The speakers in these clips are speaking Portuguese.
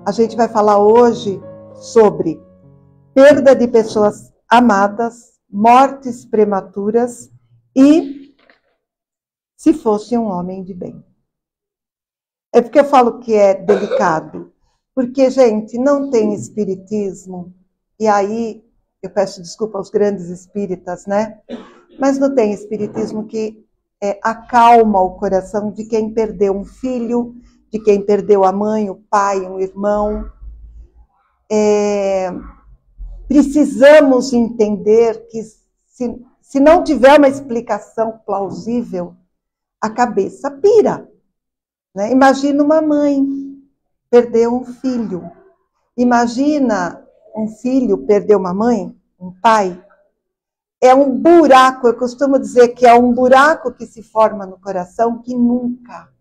A gente vai falar hoje sobre perda de pessoas amadas, mortes prematuras e se fosse um homem de bem. É porque eu falo que é delicado, porque, gente, não tem espiritismo, e aí eu peço desculpa aos grandes espíritas, né? Mas não tem espiritismo que acalma o coração de quem perdeu um filho, de quem perdeu a mãe, o pai, um irmão. Precisamos entender que se não tiver uma explicação plausível, a cabeça pira. Né? Imagina uma mãe perder um filho. Imagina um filho perder uma mãe, um pai. É um buraco, eu costumo dizer que é um buraco que se forma no coração que nunca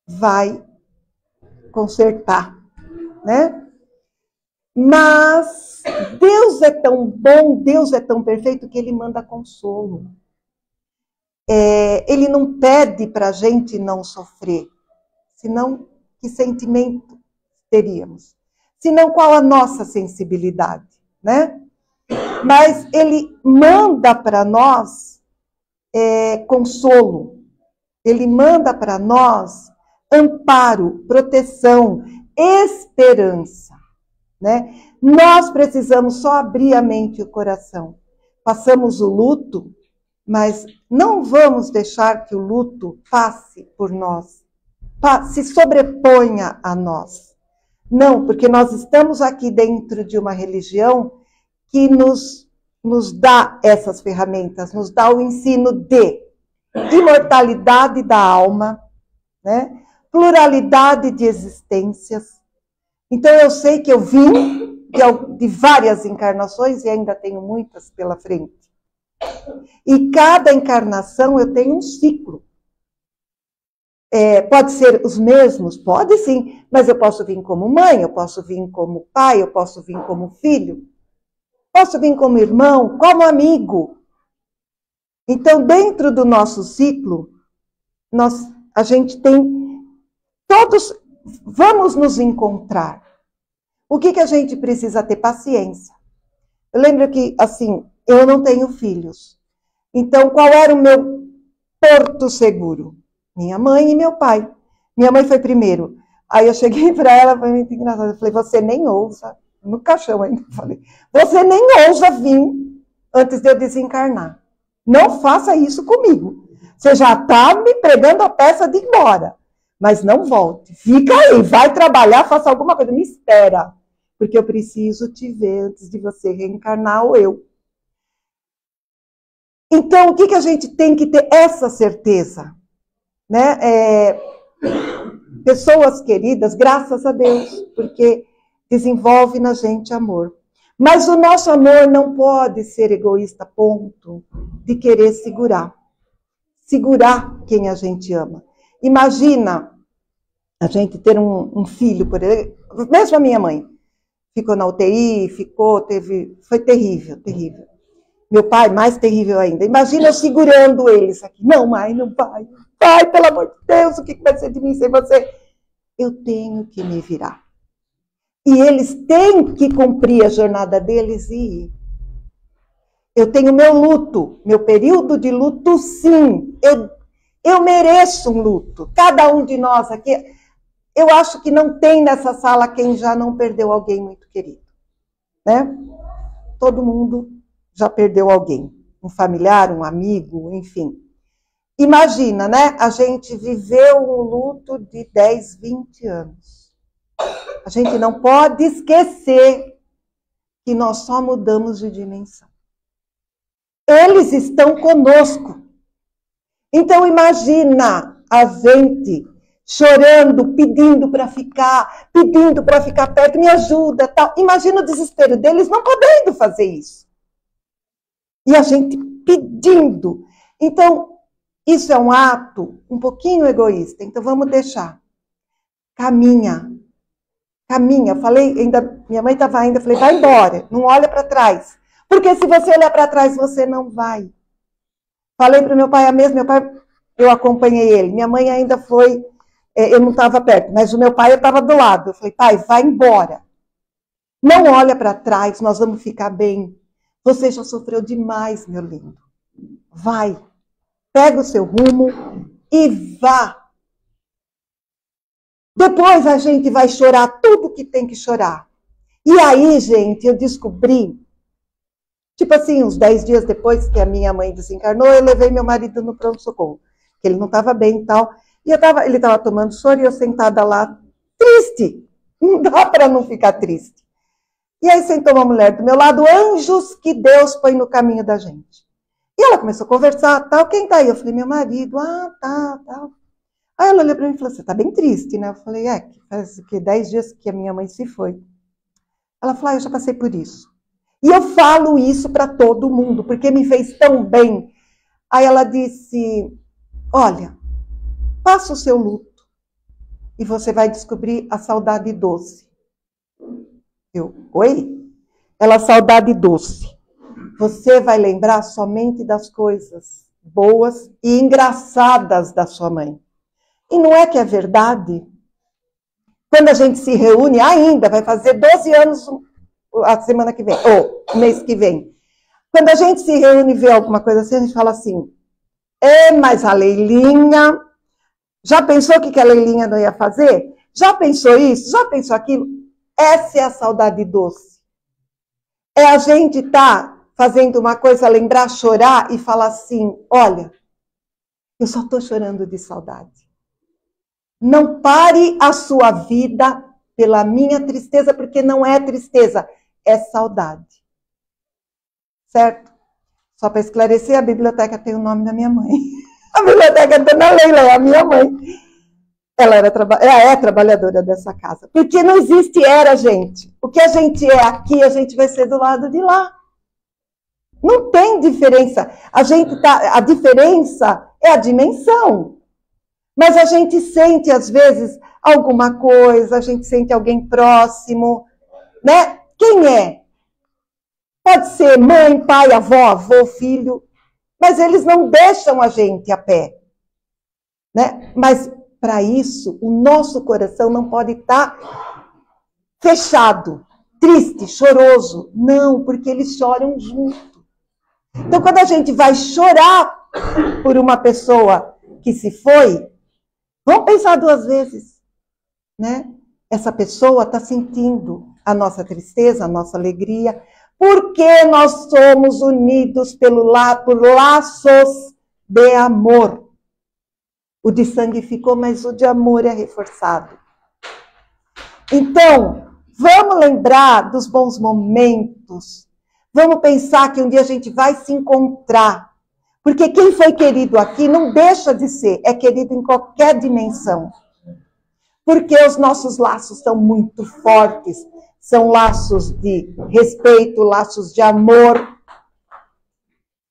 vai consertar, né? Mas Deus é tão bom, Deus é tão perfeito que Ele manda consolo. Ele não pede para a gente não sofrer, senão que sentimento teríamos? Senão qual a nossa sensibilidade, né? Mas Ele manda para nós consolo, Ele manda para nós amparo, proteção, esperança, né? Nós precisamos só abrir a mente e o coração. Passamos o luto, mas não vamos deixar que o luto passe por nós, se sobreponha a nós. Não, porque nós estamos aqui dentro de uma religião que nos dá essas ferramentas, nos dá o ensino de imortalidade da alma, né? Pluralidade de existências. Então eu sei que eu vim de várias encarnações e ainda tenho muitas pela frente. E cada encarnação eu tenho um ciclo. Pode ser os mesmos? Pode sim, mas eu posso vir como mãe, eu posso vir como pai, eu posso vir como filho, posso vir como irmão, como amigo. Então, dentro do nosso ciclo, a gente tem todos, vamos nos encontrar. O que a gente precisa ter? Paciência. Eu lembro que, assim, eu não tenho filhos. Então, qual era o meu porto seguro? Minha mãe e meu pai. Minha mãe foi primeiro. Aí eu cheguei para ela, foi muito engraçado. Eu falei, você nem ousa, no caixão ainda, eu falei, você nem ousa vir antes de eu desencarnar. Não faça isso comigo. Você já está me pregando a peça de ir embora. Mas não volte. Fica aí, vai trabalhar, faça alguma coisa. Me espera, porque eu preciso te ver antes de você reencarnar ou eu. Então, o que a gente tem que ter? Essa certeza. Né? Pessoas queridas, graças a Deus, porque desenvolve na gente amor. Mas o nosso amor não pode ser egoísta a ponto de querer segurar quem a gente ama. Imagina a gente ter um filho, por exemplo, mesmo a minha mãe, ficou na UTI, foi terrível, terrível. Meu pai, mais terrível ainda. Imagina eu segurando eles aqui. Não, mãe, não vai. Pai, pelo amor de Deus, o que vai ser de mim sem você? Eu tenho que me virar. E eles têm que cumprir a jornada deles e ir. Eu tenho meu luto, meu período de luto, sim. Eu mereço um luto. Cada um de nós aqui, eu acho que não tem nessa sala quem já não perdeu alguém muito querido. Né? Todo mundo já perdeu alguém. Um familiar, um amigo, enfim. Imagina, né? A gente viveu um luto de 10, 20 anos. A gente não pode esquecer que nós só mudamos de dimensão. Eles estão conosco. Então imagina a gente chorando, pedindo para ficar perto, me ajuda, tal. Imagina o desespero deles não podendo fazer isso. E a gente pedindo. Então, isso é um ato um pouquinho egoísta. Então vamos deixar. Caminha. Falei, minha mãe estava ainda, falei, vai embora, não olha para trás. Porque se você olhar para trás, você não vai. Falei para o meu pai a mesma, meu pai, eu acompanhei ele. Minha mãe ainda foi eu não estava perto, mas o meu pai estava do lado. Eu falei, pai, vai embora. Não olha para trás, nós vamos ficar bem. Você já sofreu demais, meu lindo. Vai, pega o seu rumo e vá. Depois a gente vai chorar tudo que tem que chorar. E aí, gente, eu descobri, tipo assim, uns 10 dias depois que a minha mãe desencarnou, eu levei meu marido no pronto-socorro, que ele não estava bem e tal. E ele estava tomando soro e eu sentada lá, triste. Não dá para não ficar triste. E aí sentou uma mulher do meu lado, anjos que Deus põe no caminho da gente. E ela começou a conversar, tal, quem tá aí? Eu falei, meu marido, tá, tal. Aí ela olhou para mim e falou, você tá bem triste, né? Eu falei, que faz 10 dias que a minha mãe se foi. Ela falou, eu já passei por isso. E eu falo isso para todo mundo, porque me fez tão bem. Aí ela disse, olha, passa o seu luto e você vai descobrir a saudade doce. Oi? Ela, saudade doce. Você vai lembrar somente das coisas boas e engraçadas da sua mãe. E não é que é verdade? Quando a gente se reúne, ainda vai fazer 12 anos a semana que vem, ou mês que vem. Quando a gente se reúne e vê alguma coisa assim, a gente fala assim, mas a Leilinha, já pensou o que a Leilinha não ia fazer? Já pensou isso? Já pensou aquilo? Essa é a saudade doce. É a gente estar fazendo uma coisa, lembrar, chorar e falar assim, olha, eu só estou chorando de saudade. Não pare a sua vida pela minha tristeza, porque não é tristeza, é saudade. Certo? Só para esclarecer, a biblioteca tem o nome da minha mãe. A biblioteca da Dona Leila é a minha mãe. Ela é trabalhadora dessa casa. Porque não existe gente. O que a gente é aqui, a gente vai ser do lado de lá. Não tem diferença. A diferença é a dimensão. Mas a gente sente, às vezes, alguma coisa, a gente sente alguém próximo, né? Quem é? Pode ser mãe, pai, avó, avô, filho, mas eles não deixam a gente a pé, né? Mas, para isso, o nosso coração não pode estar fechado, triste, choroso. Não, porque eles choram junto. Então, quando a gente vai chorar por uma pessoa que se foi, vamos pensar 2 vezes, né? Essa pessoa está sentindo a nossa tristeza, a nossa alegria, porque nós somos unidos por laços de amor. O de sangue ficou, mas o de amor é reforçado. Então, vamos lembrar dos bons momentos. Vamos pensar que um dia a gente vai se encontrar. Porque quem foi querido aqui não deixa de ser, é querido em qualquer dimensão. Porque os nossos laços são muito fortes, são laços de respeito, laços de amor,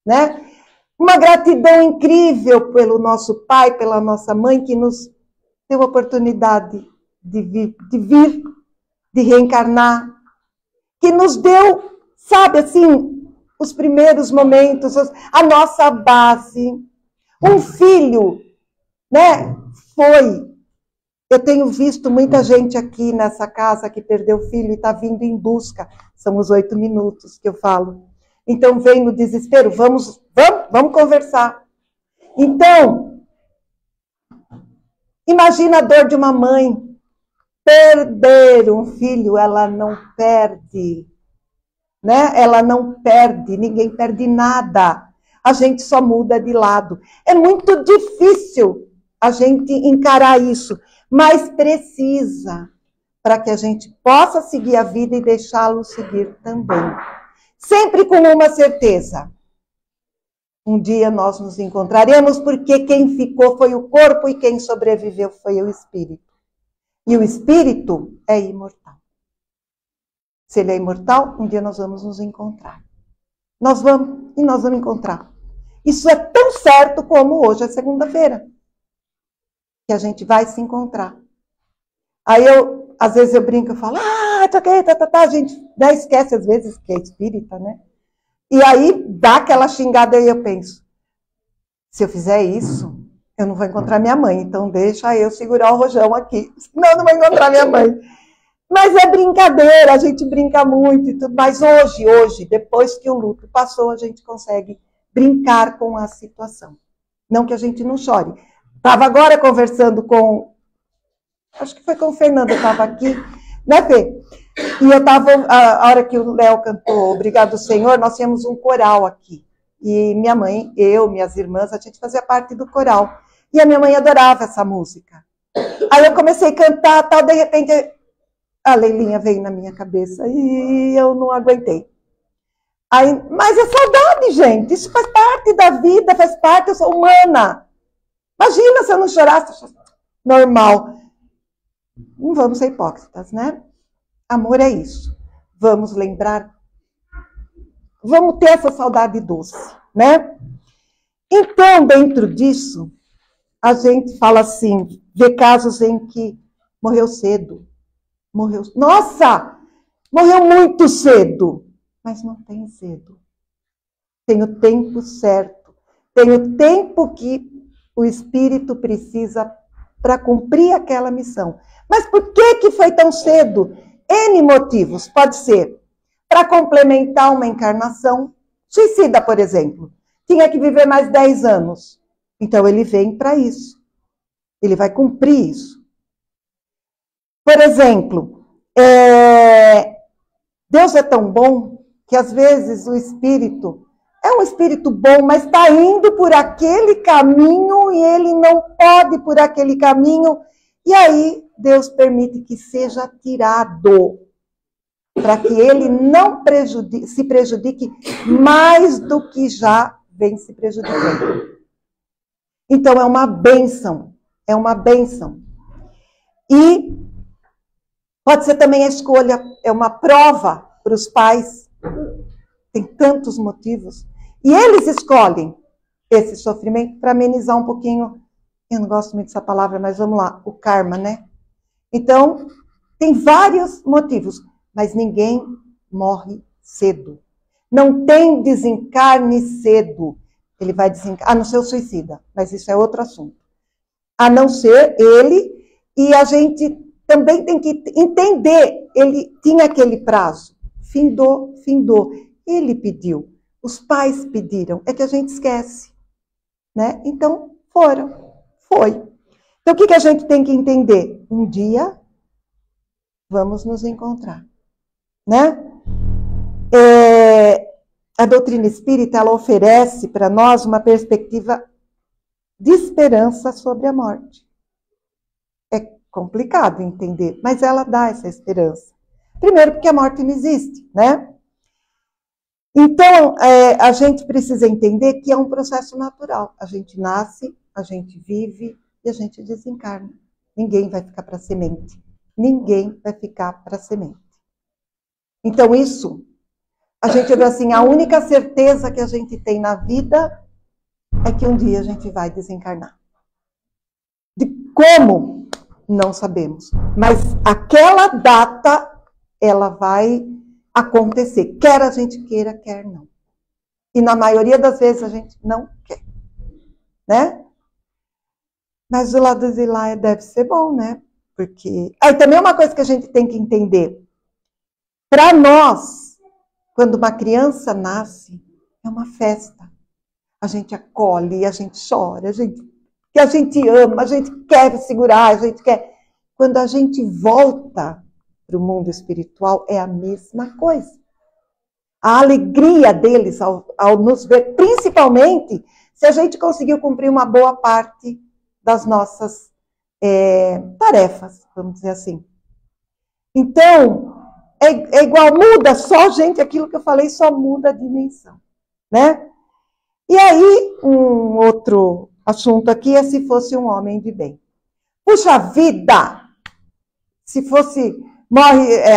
né? Uma gratidão incrível pelo nosso pai, pela nossa mãe, que nos deu a oportunidade de vir, de reencarnar, que nos deu, sabe, assim, os primeiros momentos, a nossa base. Um filho, né, eu tenho visto muita gente aqui nessa casa que perdeu o filho e está vindo em busca. São os 8 minutos que eu falo. Então, vem no desespero, vamos conversar. Então, imagina a dor de uma mãe. Perder um filho, ela não perde, né? Ela não perde, ninguém perde nada. A gente só muda de lado. É muito difícil a gente encarar isso, mas precisa, para que a gente possa seguir a vida e deixá-lo seguir também. Sempre com uma certeza. Um dia nós nos encontraremos, porque quem ficou foi o corpo e quem sobreviveu foi o espírito. E o espírito é imortal. Se ele é imortal, um dia nós vamos nos encontrar. Nós vamos encontrar. Isso é tão certo como hoje é segunda-feira, que a gente vai se encontrar. Aí às vezes eu brinco e falo, a gente esquece às vezes que é espírita, né? E aí dá aquela xingada e eu penso, se eu fizer isso, eu não vou encontrar minha mãe, então deixa eu segurar o rojão aqui, senão eu não vou encontrar minha mãe. Mas é brincadeira, a gente brinca muito e tudo, mas hoje, depois que o luto passou, a gente consegue brincar com a situação. Não que a gente não chore. Estava agora conversando com, acho que foi com o Fernando, eu estava aqui, né, Fê? E eu estava, a hora que o Léo cantou Obrigado, Senhor, nós tínhamos um coral aqui. E minha mãe, eu, minhas irmãs, a gente fazia parte do coral. E a minha mãe adorava essa música. Aí eu comecei a cantar, tal, de repente a Leilinha veio na minha cabeça e eu não aguentei. Aí, mas é saudade, gente. Isso faz parte da vida, faz parte, eu sou humana. Imagina se eu não chorasse. Normal. Não vamos ser hipócritas, né? Amor é isso. Vamos lembrar. Vamos ter essa saudade doce, né? Então, dentro disso, a gente fala assim, vê casos em que morreu cedo. Morreu, nossa, morreu muito cedo, mas não tem cedo. Tem o tempo certo, tem o tempo que o espírito precisa para cumprir aquela missão. Mas por que foi tão cedo? N motivos, pode ser para complementar uma encarnação. Suicida, por exemplo, tinha que viver mais 10 anos. Então ele vem para isso. Ele vai cumprir isso. Por exemplo, Deus é tão bom que às vezes o espírito é um espírito bom, mas está indo por aquele caminho e ele não pode ir por aquele caminho. E aí Deus permite que seja tirado, para que ele não se prejudique mais do que já vem se prejudicando. Então é uma bênção, é uma bênção. E pode ser também a escolha, é uma prova para os pais. Tem tantos motivos. E eles escolhem esse sofrimento para amenizar um pouquinho, eu não gosto muito dessa palavra, mas vamos lá, o karma, né? Então, tem vários motivos, mas ninguém morre cedo. Não tem desencarne cedo. Ele vai desencarnar, a não ser o suicida, mas isso é outro assunto. A não ser ele, e a gente também tem que entender, ele tinha aquele prazo, findou. Ele pediu, os pais pediram, é que a gente esquece, né? Então, foi. Então, o que a gente tem que entender? Um dia, vamos nos encontrar, né? A doutrina espírita, ela oferece para nós uma perspectiva de esperança sobre a morte. É complicado entender, mas ela dá essa esperança. Primeiro, porque a morte não existe, né? Então, a gente precisa entender que é um processo natural. A gente nasce, a gente vive e a gente desencarna. Ninguém vai ficar para semente. Ninguém vai ficar para semente. Então, isso, a gente vê assim, a única certeza que a gente tem na vida é que um dia a gente vai desencarnar. De como? Não sabemos. Mas aquela data, ela vai acontecer. Quer a gente queira, quer não. E na maioria das vezes a gente não quer. Né? Mas o lado de lá deve ser bom, né? Porque... Aí também uma coisa que a gente tem que entender. Para nós, quando uma criança nasce, é uma festa. A gente acolhe, a gente chora, a gente ama, a gente quer segurar, a gente quer... Quando a gente volta para o mundo espiritual, é a mesma coisa. A alegria deles ao nos ver, principalmente se a gente conseguiu cumprir uma boa parte das nossas tarefas, vamos dizer assim. Então, é igual, muda só, gente, aquilo que eu falei, só muda a dimensão, né? E aí, um outro assunto aqui é se fosse um homem de bem. Puxa vida! Se fosse,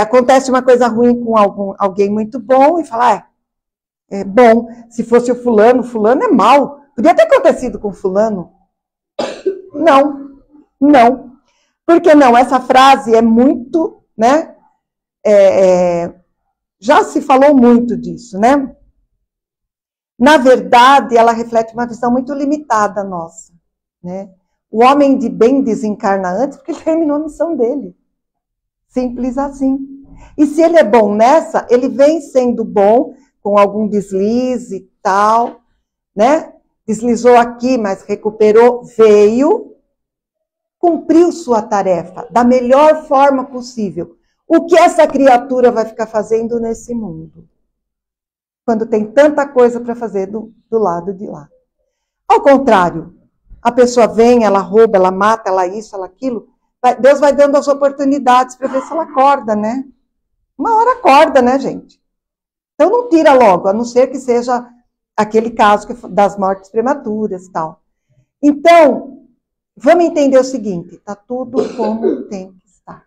acontece uma coisa ruim com alguém muito bom e fala, é bom. Se fosse o fulano é mau. Podia ter acontecido com fulano. Não. Por que não? Essa frase é muito, né? Já se falou muito disso, né? Na verdade, ela reflete uma visão muito limitada nossa. né? O homem de bem desencarna antes porque ele terminou a missão dele. Simples assim. E se ele é bom nessa, ele vem sendo bom com algum deslize e tal, né? Deslizou aqui, mas recuperou, veio, cumpriu sua tarefa da melhor forma possível. O que essa criatura vai ficar fazendo nesse mundo? Quando tem tanta coisa para fazer do lado de lá. Ao contrário, a pessoa vem, ela rouba, ela mata, ela isso, ela aquilo. Deus vai dando as oportunidades para ver se ela acorda, né? Uma hora acorda, né, gente? Então não tira logo, a não ser que seja aquele caso das mortes prematuras e tal. Então, vamos entender o seguinte, está tudo como tem que estar.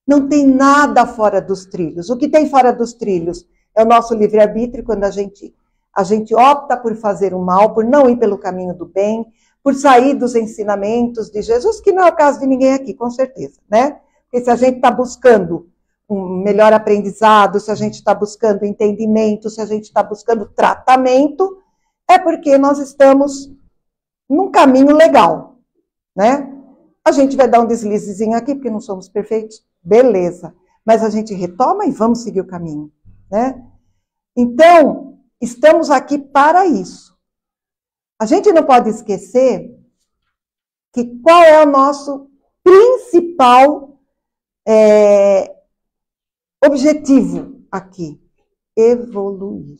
Não tem nada fora dos trilhos. O que tem fora dos trilhos é o nosso livre-arbítrio, quando a gente opta por fazer o mal, por não ir pelo caminho do bem, por sair dos ensinamentos de Jesus, que não é o caso de ninguém aqui, com certeza, né? Porque se a gente está buscando um melhor aprendizado, se a gente está buscando entendimento, se a gente está buscando tratamento, é porque nós estamos num caminho legal, né? A gente vai dar um deslizezinho aqui, porque não somos perfeitos, beleza. Mas a gente retoma e vamos seguir o caminho, né? Então, estamos aqui para isso. A gente não pode esquecer que qual é o nosso principal objetivo aqui? Evoluir.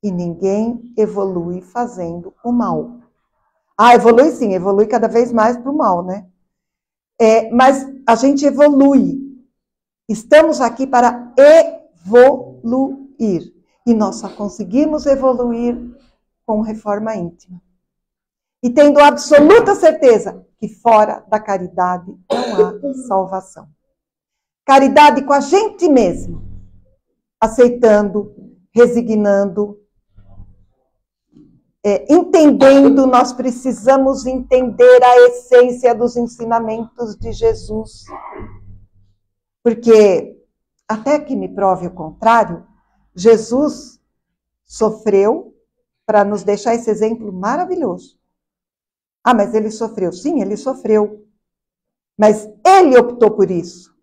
E ninguém evolui fazendo o mal. Ah, evolui sim, evolui cada vez mais para o mal, né? Mas a gente evolui. Estamos aqui para evoluir. E nós só conseguimos evoluir com reforma íntima. E tendo absoluta certeza que fora da caridade não há salvação. Caridade com a gente mesmo, aceitando, resignando, entendendo, nós precisamos entender a essência dos ensinamentos de Jesus. Porque, até que me prove o contrário, Jesus sofreu para nos deixar esse exemplo maravilhoso. Ah, mas ele sofreu. Sim, ele sofreu. Mas ele optou por isso.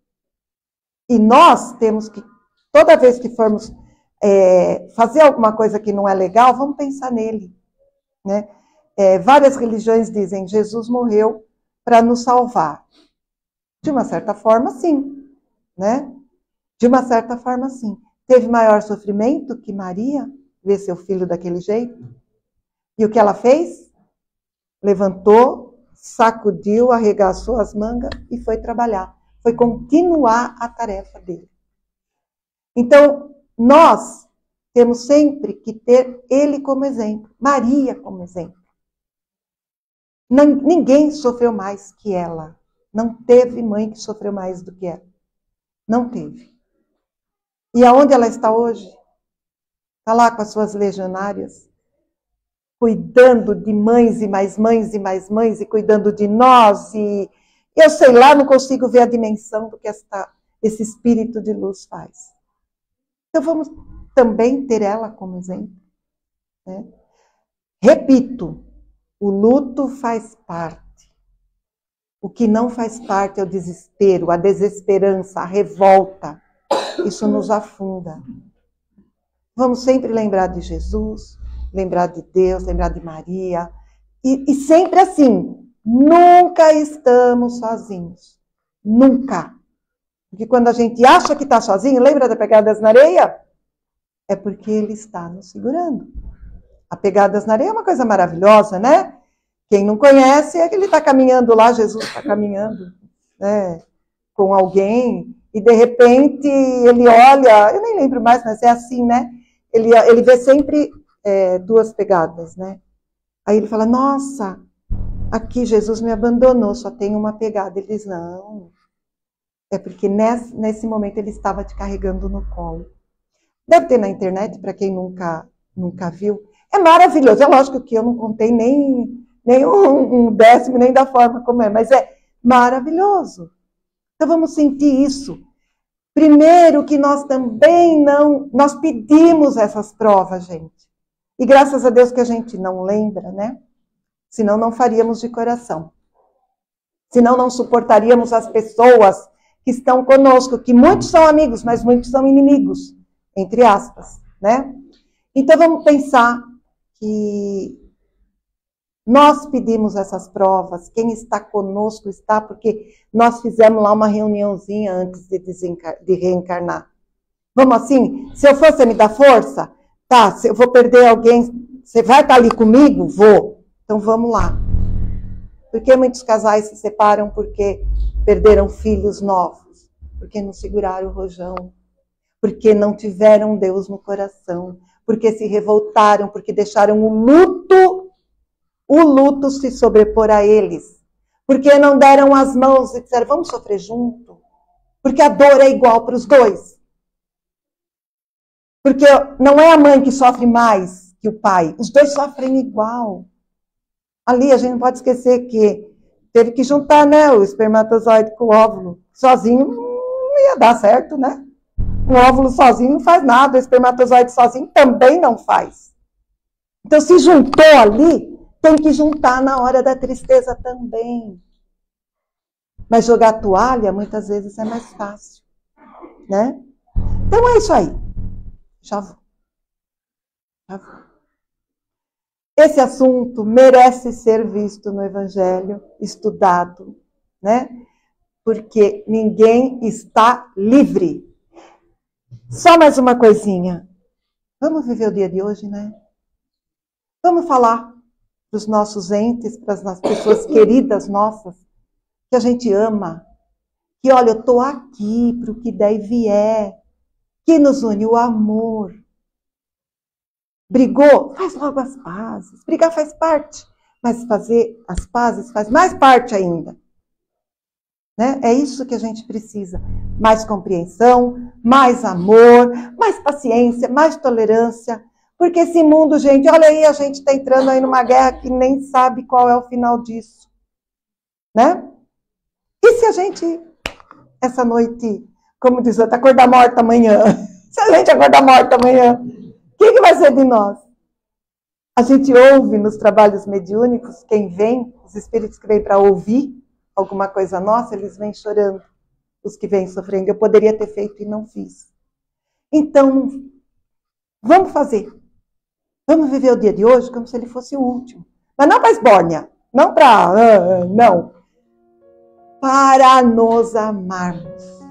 E nós temos que, toda vez que formos fazer alguma coisa que não é legal, vamos pensar nele. Né? Várias religiões dizem, Jesus morreu para nos salvar. De uma certa forma, sim. Né? De uma certa forma, sim. Teve maior sofrimento que Maria ver seu filho daquele jeito? E o que ela fez? Levantou, sacudiu, arregaçou as mangas e foi trabalhar. Foi continuar a tarefa dele. Então, nós temos sempre que ter ele como exemplo, Maria como exemplo. Ninguém sofreu mais que ela. Não teve mãe que sofreu mais do que ela. Não teve. E aonde ela está hoje? Está lá com as suas legionárias, cuidando de mães e mais mães e mais mães, e cuidando de nós, e eu sei lá, não consigo ver a dimensão do que esse espírito de luz faz. Então vamos também ter ela como exemplo. Né? Repito, o luto faz parte. O que não faz parte é o desespero, a desesperança, a revolta. Isso nos afunda. Vamos sempre lembrar de Jesus, lembrar de Deus, lembrar de Maria. E sempre assim, nunca estamos sozinhos. Nunca. Porque quando a gente acha que está sozinho, lembra da Pegadas na Areia? É porque ele está nos segurando. A Pegadas na Areia é uma coisa maravilhosa, né? Quem não conhece é que ele está caminhando lá, Jesus está caminhando, né, com alguém, e de repente ele olha, eu nem lembro mais, mas é assim, né? Ele vê sempre duas pegadas, né? Aí ele fala, nossa, aqui Jesus me abandonou, só tem uma pegada. Ele diz, não, é porque nesse momento ele estava te carregando no colo. Deve ter na internet, para quem nunca viu. É maravilhoso, é lógico que eu não contei nem um décimo, nem da forma como é, mas é maravilhoso. Então vamos sentir isso. Primeiro que nós também nós pedimos essas provas, gente. E graças a Deus que a gente não lembra, né? senão não faríamos de coração. Senão não suportaríamos as pessoas que estão conosco, que muitos são amigos, mas muitos são inimigos, entre aspas, né? Então vamos pensar que nós pedimos essas provas, quem está conosco está, porque nós fizemos lá uma reuniãozinha antes de reencarnar. Vamos assim? Se eu for, você me dá força? Tá, se eu vou perder alguém, você vai estar ali comigo? Vou. Então vamos lá. Por que muitos casais se separam? Porque perderam filhos novos. Porque não seguraram o rojão. Porque não tiveram Deus no coração. Porque se revoltaram, porque deixaram o luto se sobrepor a eles. Porque não deram as mãos e disseram, vamos sofrer junto. Porque a dor é igual para os dois. Porque não é a mãe que sofre mais que o pai. Os dois sofrem igual. Ali a gente não pode esquecer que teve que juntar, né, o espermatozoide com o óvulo. Sozinho não ia dar certo, né? O óvulo sozinho não faz nada, o espermatozoide sozinho também não faz. Então, se juntou ali, tem que juntar na hora da tristeza também. Mas jogar toalha, muitas vezes, é mais fácil, né? Então, é isso aí. Já vou. Esse assunto merece ser visto no Evangelho, estudado, né? Porque ninguém está livre. Só mais uma coisinha. Vamos viver o dia de hoje, né? Vamos falar para os nossos entes, para as pessoas queridas nossas, que a gente ama. Que, olha, eu estou aqui para o que der e vier. Que nos une o amor. Brigou? Faz logo as pazes. Brigar faz parte. Mas fazer as pazes faz mais parte ainda. Né? É isso que a gente precisa. Mais compreensão, mais amor, mais paciência, mais tolerância. Porque esse mundo, gente, olha aí, a gente está entrando aí numa guerra que nem sabe qual é o final disso. Né? E se a gente, essa noite, como diz outro, acordar morta amanhã? Se a gente acordar morta amanhã, o que vai ser de nós? A gente ouve nos trabalhos mediúnicos, quem vem, os espíritos que vêm para ouvir alguma coisa nossa, eles vêm chorando. Os que vêm sofrendo, eu poderia ter feito e não fiz. Então, vamos fazer. Vamos viver o dia de hoje como se ele fosse o último. Mas não para esbórnia, não para... não. Para nos amarmos.